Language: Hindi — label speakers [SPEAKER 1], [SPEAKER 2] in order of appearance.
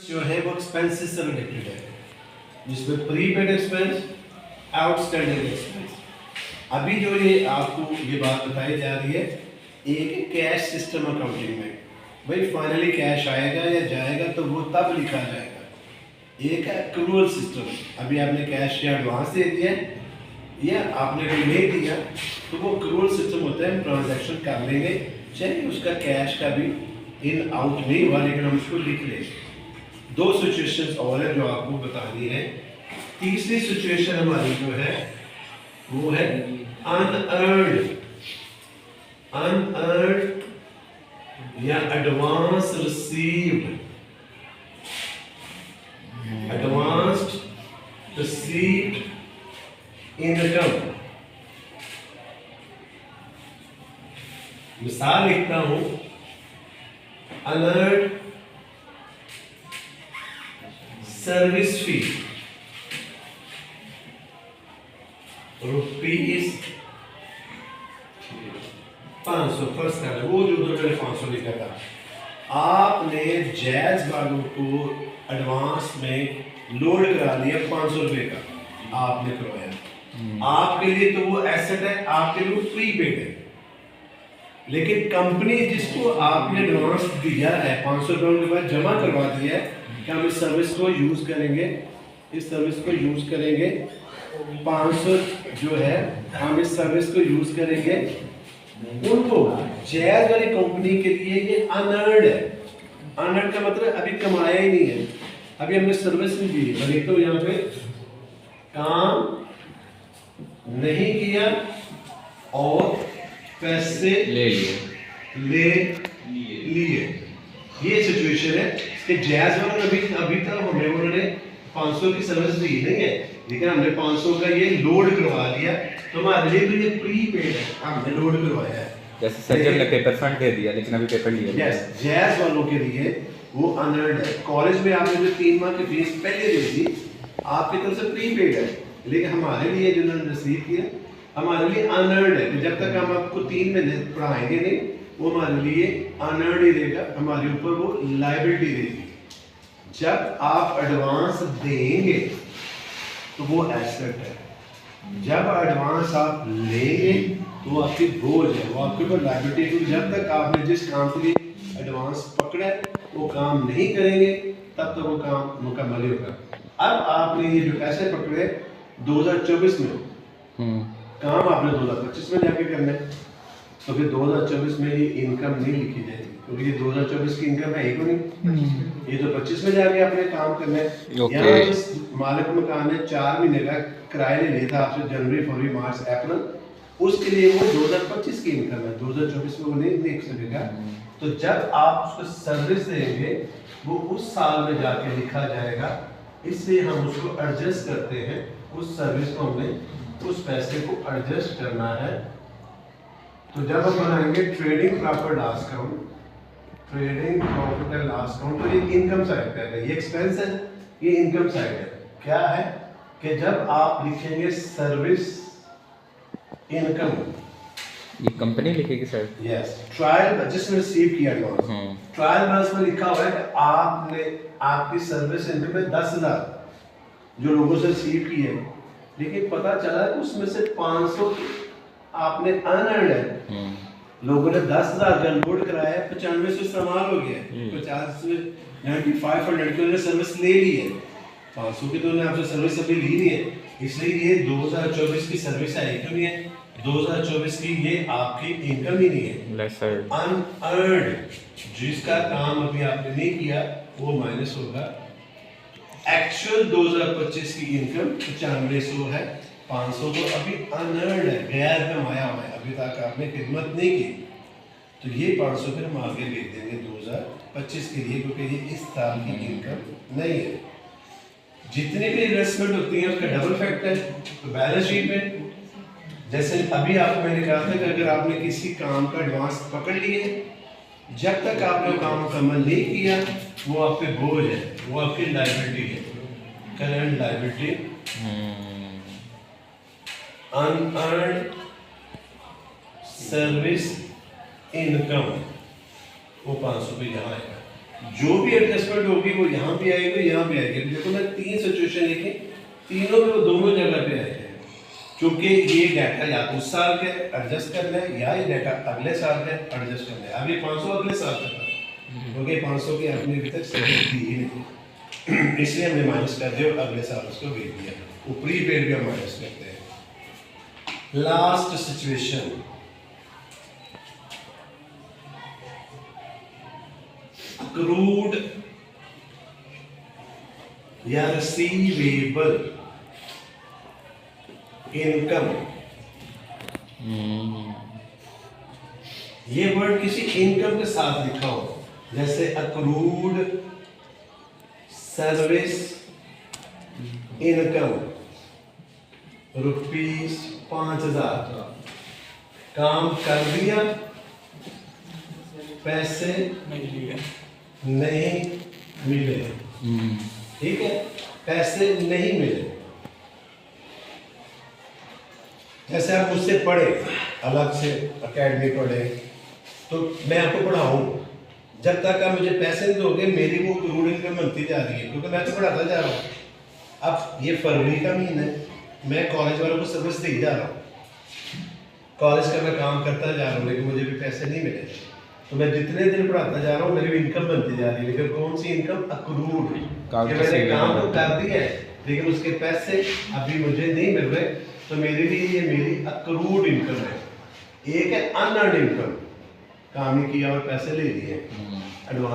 [SPEAKER 1] जो है वो एक्सपेंसेस से रिलेटेड है, जिसमें प्रीपेड एक्सपेंस, आउटस्टैंडिंग एक्सपेंस। अभी जो ये आपको ये बात बताई जा रही है, एक कैश सिस्टम अकाउंटिंग में भाई फाइनली कैश आएगा या जाएगा तो वो तब लिखा जाएगा। एक है एक्रूअल सिस्टम, अभी आपने कैश या एडवांस दे दिया या आपने कोई नहीं दिया तो वो एक्रूअल सिस्टम होता है, हम ट्रांजैक्शन कर लेंगे चाहे उसका कैश का भी इन आउट नहीं हुआ लेकिन हम उसको लिख लें। दो सिचुएशंस और है जो आपको बतानी है। तीसरी सिचुएशन हमारी जो है वो है अनअर्न्ड या advance received, advanced received income. मिसाल लिखता हूं, unearned service fee rupees 500 first कर वो जो उधर मैंने 500 लिखा था। आपने जैज वालों को एडवांस में लोड करा दिया 500 रुपए का, आपने करवाया। आपके लिए तो वो एसेट है, आपके लिए प्रीपेड है, लेकिन कंपनी जिसको आपने एडवांस दिया है 500 रुपये उनके पास जमा करवा दिया है कि हम इस सर्विस को यूज करेंगे, इस सर्विस को यूज करेंगे 500 जो है हम इस सर्विस को यूज करेंगे। उनको जैज वाली कंपनी के लिए ये अनअर्न्ड है। अनअर्न्ड का मतलब अभी कमाया ही नहीं है, अभी हमने सर्विस नहीं दी। मैं देखता हूँ यहाँ पे काम नहीं किया और पैसे ले लिए। ये सिचुएशन है कि जैज वालों ने अभी तक हमें उन्होंने 500 की सर्विस दी नहीं है, लेकिन हमने 500 का ये लोड करवा दिया तो हमारे लिए तो ये प्रीपेड है, हमने लोड करवाया है।
[SPEAKER 2] जैसे सज्जन ने पेपर फंड दे दिया लेकिन अभी पेपर लिया।
[SPEAKER 1] यस, जैज वालों के लिए वो अनअर्न्ड है। कॉलेज में आपने जो 3 माह की फीस पहले दे दी आपकी तरफ से प्रीपेड है, लेकिन हमारे लिए जो उन्होंने रिसीव किया हमारे लिए अनअर्न्ड है। जब तक हम आपको 3 महीने पढ़ाएंगे नहीं वो हमारे लिए अनअर्न्ड ही रहेगा, हमारे ऊपर वो लायबिलिटी रहेगी। जब आप एडवांस देंगे तो वो एसेट है, जब एडवांस आप लेंगे तो वो आपकी बोझ है, वो आपके ऊपर लायबिलिटी। क्योंकि जब तक आपने जिस काम के लिए एडवांस पकड़ा है वो काम नहीं करेंगे तब तक वो काम मुकम्मल ही होगा। अब आपने ये जो पैसे पकड़े 2024 में काम आपने 2025 में जाके करना है, तो फिर 2024 में ये इनकम नहीं लिखी जाएगी क्योंकि ये 2024 की इनकम है ही को नहीं, ये तो 25 में जाके आपने काम करना है। यहाँ जिस मालिक मकान ने 4 महीने का किराया ले लिया था आपसे जनवरी फरवरी मार्च अप्रैल, उसके लिए वो 2025 की इनकम है, 2024 में वो नहीं देख सकेगा। तो जब आप उसको सर्विस देंगे वो उस साल में जाके लिखा जाएगा, इसलिए हम उसको एडजस्ट करते हैं। उस सर्विस को हमने उस पैसे को एडजस्ट करना है। तो जब हम बनाएंगे trading profit loss account, trading profit and loss account, तो ये इनकम साइड पे है, ये एक्सपेंस है, ये इनकम साइड है। क्या है कि जब आप लिखेंगे सर्विस इनकम,
[SPEAKER 2] ये कंपनी लिखेगी सर।
[SPEAKER 1] यस, ट्रायल जिसने रिसीव किया एडवांस, ट्रायल बैलेंस में लिखा हुआ है कि आपने आपकी सर्विस इनकम में 10,000 जो लोगों से रिसीव की है, लेकिन पता चला कि उसमें से 500 आपने अनअर्न्ड है। लोगों ने 10,000 का लोड कराया, 95 से इस्तेमाल हो गया, 50 से 9500 की उन्होंने सर्विस ले ली है, 500 की तो उन्होंने आपसे सर्विस अभी ली नहीं है। इसलिए ये 2024 की सर्विस है, क्यों नहीं है? 2024 की ये आपकी इनकम ही नहीं है। अनअर्न्ड जिसका काम अभी आपने नहीं किया वो माइनस होगा। एक्चुअल 2025 की इनकम 9500 है, 500 तो अभी अनअर्न्ड है, गैर कमाया हुआ है, अभी तक आपने खिदमत नहीं की, तो ये 500 फिर हम आगे लिख देंगे 2025 के लिए, क्योंकि ये इस साल की इनकम नहीं है। जितनी भी इन्वेस्टमेंट होती है उसका डबल फैक्ट है। तो बैलेंस शीट में जैसे अभी आपको मैंने कहा था कि अगर आपने किसी काम का एडवांस पकड़ लिए, जब तक आपने वो काम मुकम्मल नहीं किया वो आप पे बोझ है, वो आपकी लायबिलिटी है, current liability. Unearned service income वो 500 पे यहाँ आएगा। जो भी एडजस्टमेंट होगी वो यहाँ भी आएगी, यहाँ भी आएगी। देखो मैं 3 सिचुएशन लिखी, तीनों में वो दोनों जगह पे आए हैं। क्योंकि ये डाटा या तो उस साल के एडजस्ट कर लें या ये डाटा अगले साल के एडजस्ट कर लें। अब ये 500 अगले साल का था, क्योंकि 500 की आपने अभी तक सर्विस दी ही नहीं, इसलिए हमने माइनस कर दिया और अगले साल उसको भेज दिया। वो प्री पेड भी हम माइनस करते हैं। लास्ट सिचुएशन, अक्रूड या रिसीवेबल इनकम। ये वर्ड किसी इनकम के साथ लिखा हो, जैसे अक्रूड सर्विस इनकम ₹5000, काम कर दिया, पैसे नहीं मिले। ठीक है, पैसे नहीं मिले। जैसे आप मुझसे पढ़े, अलग से अकेडमी पढ़े, तो मैं आपको पढ़ाऊँ, जब तक आप मुझे पैसे नहीं दोगे मेरी वो अक्रूड इनकम बनती जा रही है, क्योंकि मैं तो पढ़ाता जा रहा हूँ। अब ये फरवरी का महीना है, मैं कॉलेज वालों को सर्विस दे जा रहा हूँ, कॉलेज का मैं काम करता जा रहा हूँ, लेकिन मुझे भी पैसे नहीं मिले। तो मैं जितने दिन पढ़ाता जा रहा हूँ मेरी इनकम बनती जा रही है, लेकिन कौन सी इनकम? अक्रूड। मैंने काम तो कर दिया है लेकिन उसके पैसे अभी मुझे नहीं मिल रहे, तो मेरे लिए ये मेरी अक्रूड इनकम है। एक है अनअर्न्ड इनकम, काम नहीं किया और पैसे ले लिए एडवांस।